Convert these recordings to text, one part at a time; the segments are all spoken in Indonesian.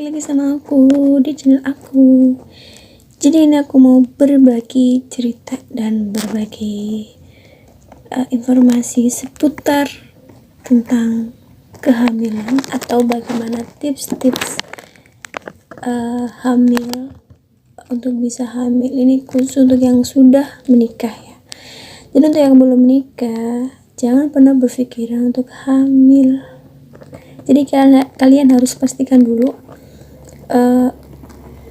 balik lagi sama aku di channel aku. Jadi ini aku mau berbagi cerita dan berbagi informasi seputar tentang kehamilan atau bagaimana tips-tips hamil untuk bisa hamil. Ini khusus untuk yang sudah menikah ya. Jadi untuk yang belum menikah, jangan pernah berpikiran untuk hamil. Jadi kalian harus pastikan dulu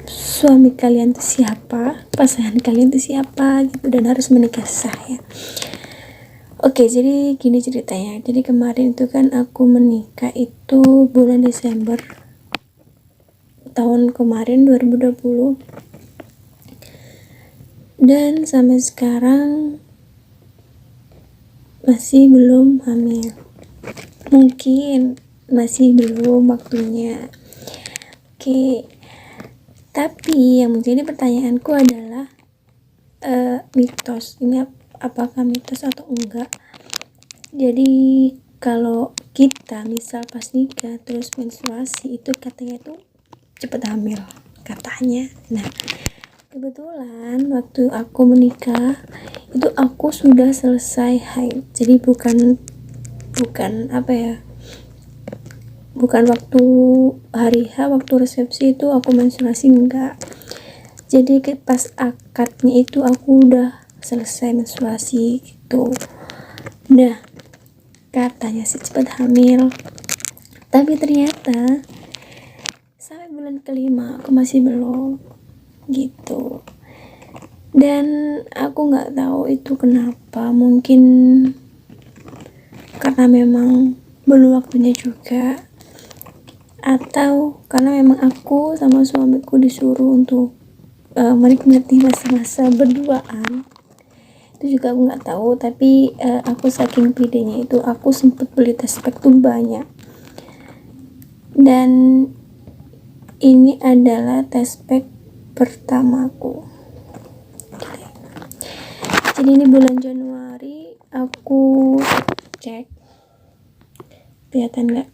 suami kalian itu siapa, pasangan kalian itu siapa gitu, dan harus menikah sah ya. Oke, jadi gini ceritanya. Jadi kemarin itu kan aku menikah itu bulan Desember tahun kemarin 2020, dan sampai sekarang masih belum hamil. Mungkin masih belum waktunya. Oke, tapi yang menjadi pertanyaanku adalah mitos ini apakah mitos atau enggak. Jadi kalau kita misal pas nikah terus menstruasi itu katanya tuh cepet hamil katanya. Nah, kebetulan waktu aku menikah itu aku sudah selesai haid. Jadi bukan waktu hari H, waktu resepsi itu aku menstruasi, enggak. Jadi pas akadnya itu aku udah selesai menstruasi gitu. Nah, katanya sih cepat hamil, tapi ternyata sampai bulan kelima aku masih belum gitu. Dan aku nggak tahu itu kenapa, mungkin karena memang belum waktunya juga, atau karena memang aku sama suamiku disuruh untuk menikmati masa-masa berduaan. Itu juga aku nggak tahu, tapi aku saking pedenya itu aku sempet beli test pack tuh banyak, dan ini adalah test pack pertamaku. Jadi ini bulan Januari aku cek, kelihatan nggak?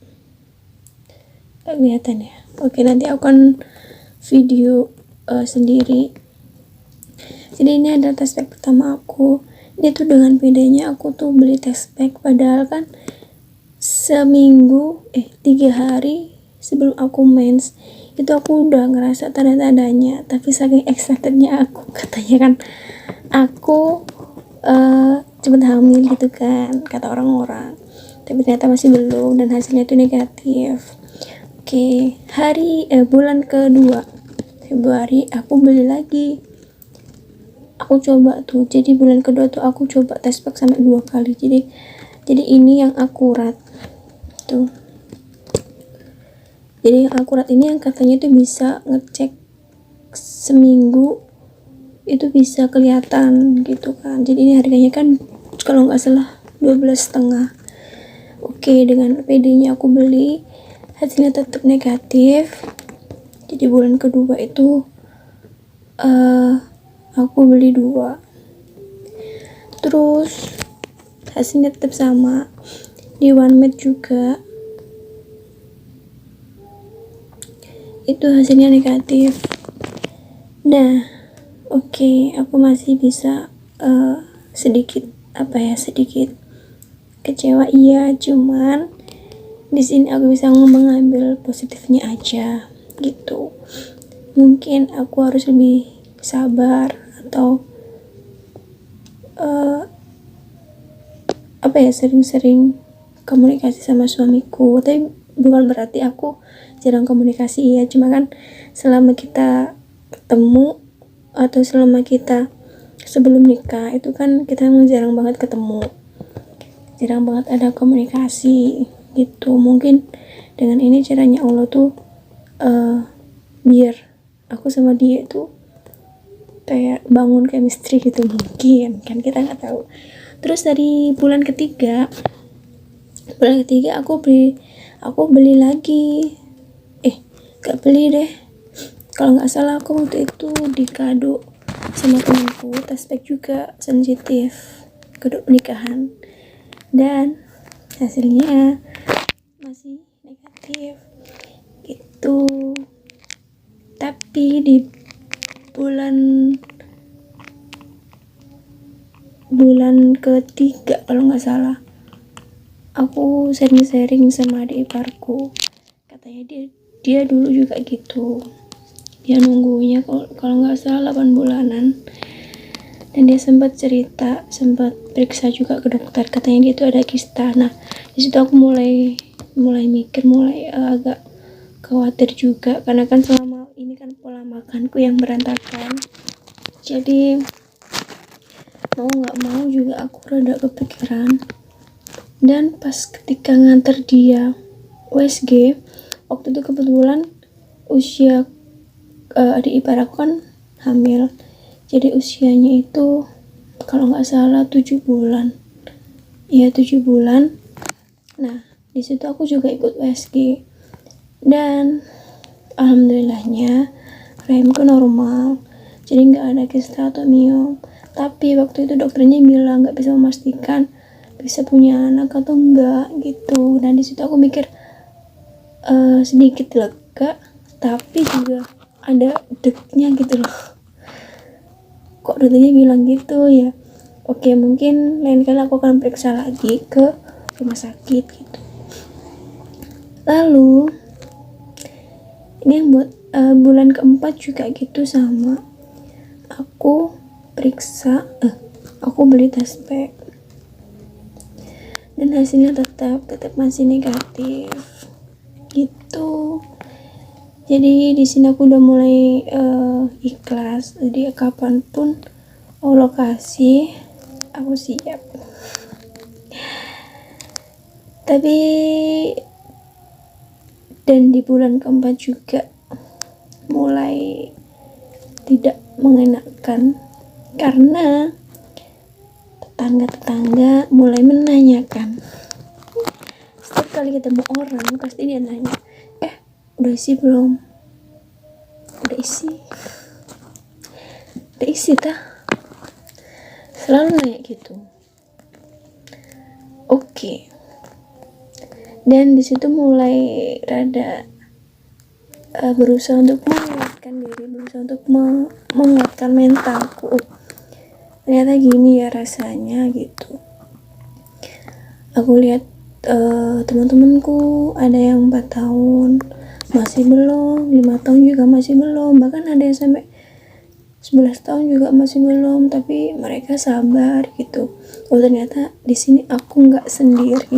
Kelihatan ya. Oke, nanti aku akan video sendiri. Jadi ini adalah test pack pertama aku. Ini tuh dengan bedanya aku tuh beli test pack, padahal kan seminggu 3 hari sebelum aku mens itu aku udah ngerasa tanda-tandanya, tapi saking excitednya aku, katanya kan aku cepet hamil gitu kan kata orang-orang, tapi ternyata masih belum dan hasilnya itu negatif. Oke, bulan kedua Februari aku beli lagi, aku coba tuh. Jadi bulan kedua tuh aku coba test pack sampai 2 kali. Jadi ini yang akurat tuh. Jadi yang akurat ini yang katanya tuh bisa ngecek seminggu itu bisa kelihatan gitu kan. Jadi ini harganya kan kalau nggak salah 12,5. Oke, dengan PD-nya aku beli, hasilnya tetap negatif. Jadi bulan kedua itu aku beli 2, terus hasilnya tetap sama. Di OneMed juga itu hasilnya negatif. Nah, oke, aku masih bisa sedikit kecewa, iya, cuman di sini aku bisa mengambil positifnya aja gitu. Mungkin aku harus lebih sabar atau sering-sering komunikasi sama suamiku. Tapi bukan berarti aku jarang komunikasi ya, cuma kan selama kita ketemu atau selama kita sebelum nikah itu kan kita emang jarang banget ketemu, jarang banget ada komunikasi gitu. Mungkin dengan ini caranya Allah tuh biar aku sama dia itu kayak bangun chemistry gitu, mungkin kan, kita nggak tahu. Terus dari bulan ketiga aku beli lagi, gak beli deh, kalau nggak salah aku waktu itu dikado sama temanku test pack juga sensitif kado nikahan, dan hasilnya masih negatif gitu. Tapi di bulan ketiga kalau nggak salah, aku sharing sama adik iparku, katanya dia dulu juga gitu, dia nunggunya kalau nggak salah 8 bulanan, dan dia sempat periksa juga ke dokter, katanya dia itu ada kista. Nah disitu aku mulai mikir, agak khawatir juga, karena kan selama ini kan pola makanku yang berantakan, jadi mau nggak mau juga aku rada kepikiran. Dan pas ketika nganter dia USG, waktu itu kebetulan usia adik ipar aku kan hamil, jadi usianya itu kalau nggak salah 7 bulan. Nah disitu aku juga ikut USG, dan alhamdulillahnya rahimku normal, jadi nggak ada kista atau miom. Tapi waktu itu dokternya bilang nggak bisa memastikan bisa punya anak atau enggak gitu. Dan disitu aku mikir sedikit lega, tapi juga ada deknya gitu loh. Kok dokternya bilang gitu ya? Oke, mungkin lain kali aku akan periksa lagi ke rumah sakit gitu. Lalu ini yang buat bulan keempat juga gitu sama. Aku periksa, aku beli tes pack, dan hasilnya tetap masih negatif gitu. Jadi di sini aku udah mulai ikhlas, jadi kapanpun Allah kasih aku siap. Tapi dan di bulan keempat juga mulai tidak mengenakan, karena tetangga mulai menanyakan. Setiap kali ketemu orang pasti dia nanya, udah isi belum? Udah isi tah? Selalu nanya gitu. Oke. Dan disitu mulai rada berusaha untuk menguatkan diri, berusaha untuk menguatkan mentalku. Ternyata gini ya rasanya gitu. Aku lihat teman-temanku ada yang 4 tahun masih belum, 5 tahun juga masih belum, bahkan ada yang sampai 11 tahun juga masih belum, tapi mereka sabar gitu. Oh ternyata di sini aku nggak sendiri.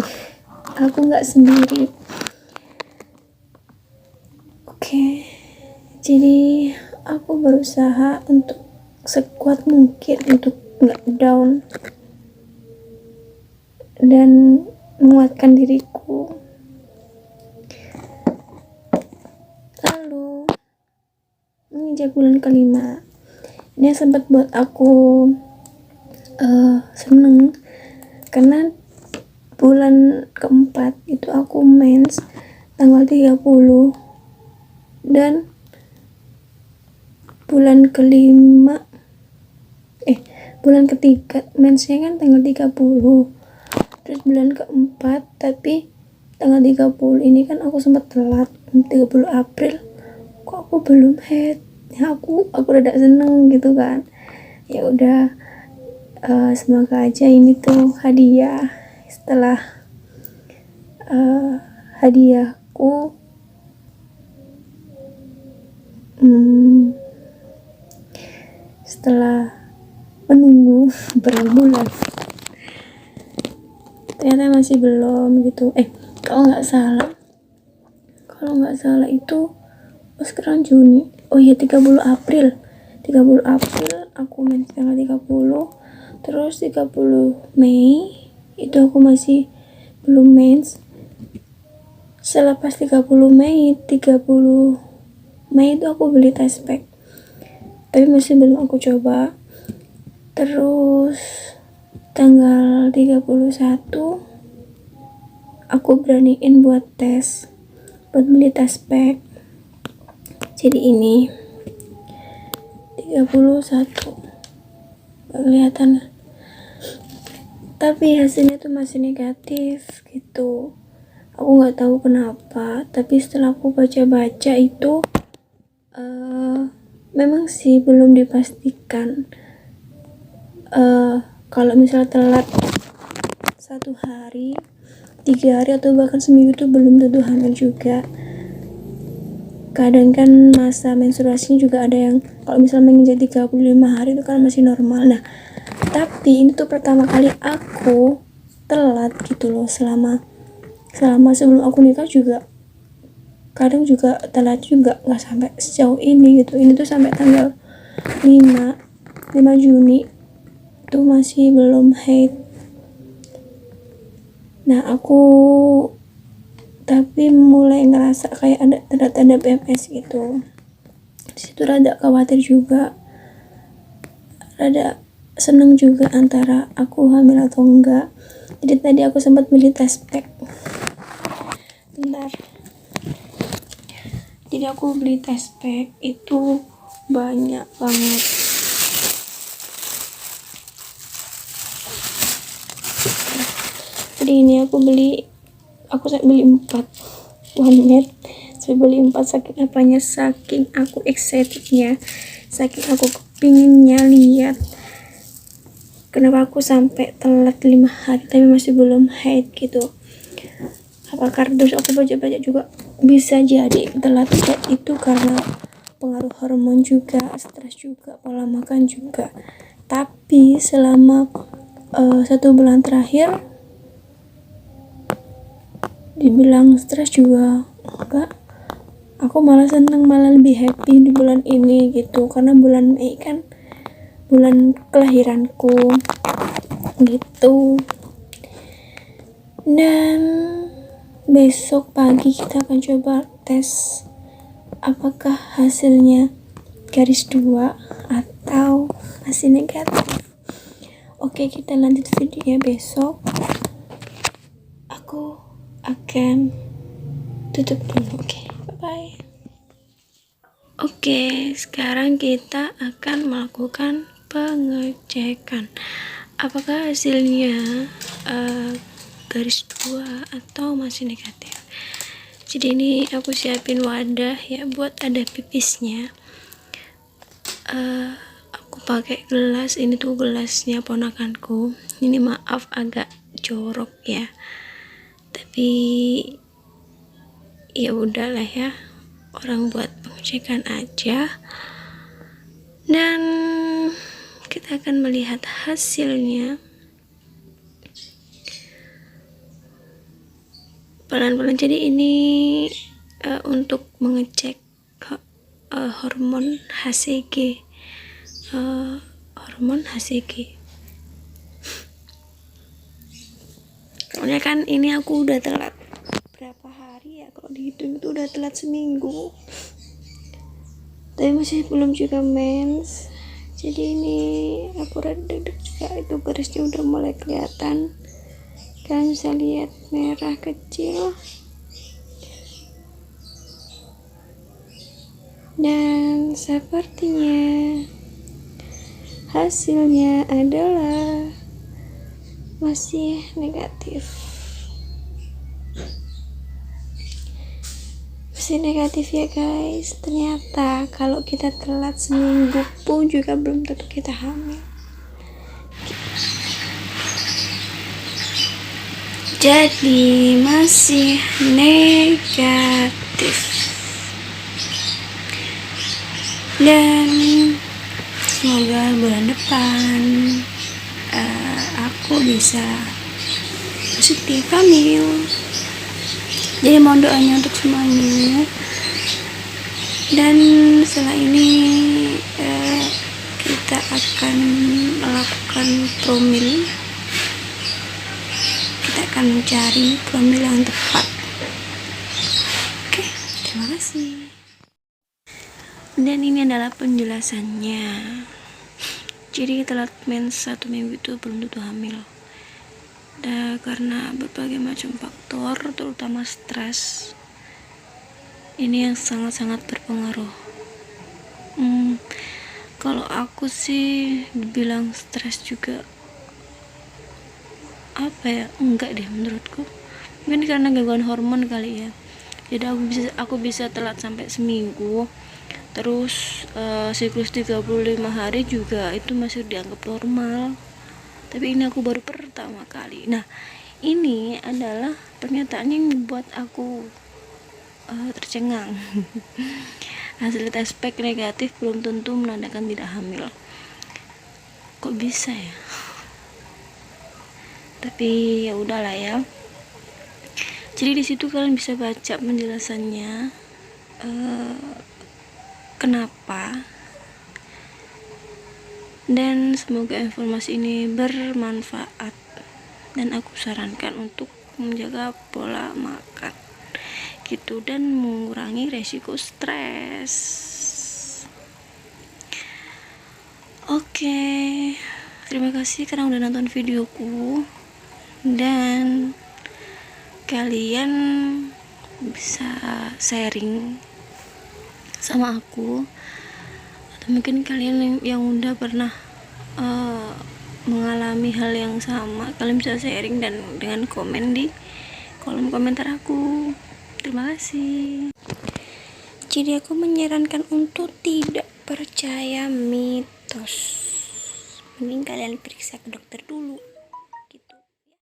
Oke, jadi aku berusaha untuk sekuat mungkin untuk nggak down dan menguatkan diriku. Lalu menginjak bulan kelima, ini sempat buat aku seneng, karena bulan keempat itu aku mens tanggal 30, dan bulan ketiga mensnya kan tanggal 30, terus bulan keempat tapi tanggal 30 ini kan aku sempat telat, 30 April kok aku belum head ya, aku rada seneng gitu kan. Ya udah, semoga aja ini tuh hadiah setelah hadiahku setelah menunggu berbulan ternyata masih belum gitu. Kalau nggak salah itu sekarang Juni, 30 April aku mens tanggal 30, terus 30 Mei itu aku masih belum mens. Selepas 30 Mei itu aku beli tes pack, tapi masih belum aku coba. Terus tanggal 31 aku beraniin buat beli tes pack. Jadi ini 31 kelihatan, tapi hasilnya tuh masih negatif gitu. Aku nggak tahu kenapa, tapi setelah aku baca itu Memang sih belum dipastikan kalau misal telat 1 hari, 3 hari, atau bahkan seminggu itu belum tentu hamil juga. Kadang kan masa menstruasinya juga ada yang kalau misalnya menginjak 35 hari itu kan masih normal. Nah, tapi ini tuh pertama kali aku telat gitu loh. Selama sebelum aku nikah juga kadang juga telat juga, nggak sampai sejauh ini gitu. Ini tuh sampai tanggal 5 Juni itu masih belum haid. Nah, aku tapi mulai ngerasa kayak ada tanda-tanda PMS gitu. Disitu rada khawatir juga, rada seneng juga antara aku hamil atau enggak. Jadi tadi aku sempat beli test pack. Bentar. Jadi aku beli test pack itu banyak banget. Jadi ini aku beli 4 one med. Saya beli 4 saking apanya, saking aku excitednya, saking aku kepinginnya lihat kenapa aku sampai telat 5 hari tapi masih belum haid gitu. Apakah terus aku baca-baca juga bisa jadi telat haid itu karena pengaruh hormon juga, stres juga, pola makan juga. Tapi selama 1 bulan terakhir dibilang stres juga enggak. Aku malah seneng, malah lebih happy di bulan ini gitu, karena bulan Mei kan bulan kelahiranku gitu. Dan besok pagi kita akan coba tes apakah hasilnya garis 2 atau masih negatif. Oke, kita lanjut videonya besok. Aku akan tutup dulu. Oke, bye. Oke, sekarang kita akan melakukan pengecekan apakah hasilnya garis 2 atau masih negatif. Jadi ini aku siapin wadah ya buat ada pipisnya. Aku pakai gelas, ini tuh gelasnya ponakanku. Ini maaf agak jorok ya, tapi ya udahlah ya, orang buat pengecekan aja. Dan kita akan melihat hasilnya pelan-pelan. Jadi ini untuk mengecek hormon HCG. Hormon HCG. Soalnya kan ini aku udah telat berapa hari ya, kalau dihitung itu udah telat seminggu, tapi masih belum juga mens. Jadi ini aku rada deg-deg juga, itu garisnya udah mulai kelihatan, kalian bisa lihat merah kecil. Dan sepertinya hasilnya adalah masih negatif. Masih negatif ya guys. Ternyata kalau kita telat seminggu pun juga belum tentu kita hamil. Jadi masih negatif. Dan semoga bulan depan aku bisa positif hamil. Jadi mohon doanya untuk semuanya. Dan setelah ini kita akan melakukan promil. Kita akan mencari promil yang tepat. Oke, terima kasih. Dan ini adalah penjelasannya. Jadi telat mens 1 minggu itu belum tentu hamil. Dan karena berbagai macam faktor, terutama stres, ini yang sangat-sangat berpengaruh. Kalau aku sih dibilang stres juga apa ya, enggak deh menurutku. Mungkin karena gangguan hormon kali ya. Jadi aku bisa telat sampai seminggu. Terus siklus 35 hari juga itu masih dianggap normal. Tapi ini aku baru pertama kali. Nah, ini adalah pernyataan yang membuat aku tercengang. Hasil tes pack negatif belum tentu menandakan tidak hamil. Kok bisa ya? Tapi ya udahlah ya. Jadi di situ kalian bisa baca penjelasannya, kenapa, dan semoga informasi ini bermanfaat, dan aku sarankan untuk menjaga pola makan gitu dan mengurangi resiko stres. Oke, terima kasih karena udah nonton videoku, dan kalian bisa sharing sama aku, atau mungkin kalian yang udah pernah mengalami hal yang sama, kalian bisa sharing dan dengan komen di kolom komentar aku. Terima kasih. Jadi aku menyarankan untuk tidak percaya mitos, mending kalian periksa ke dokter dulu.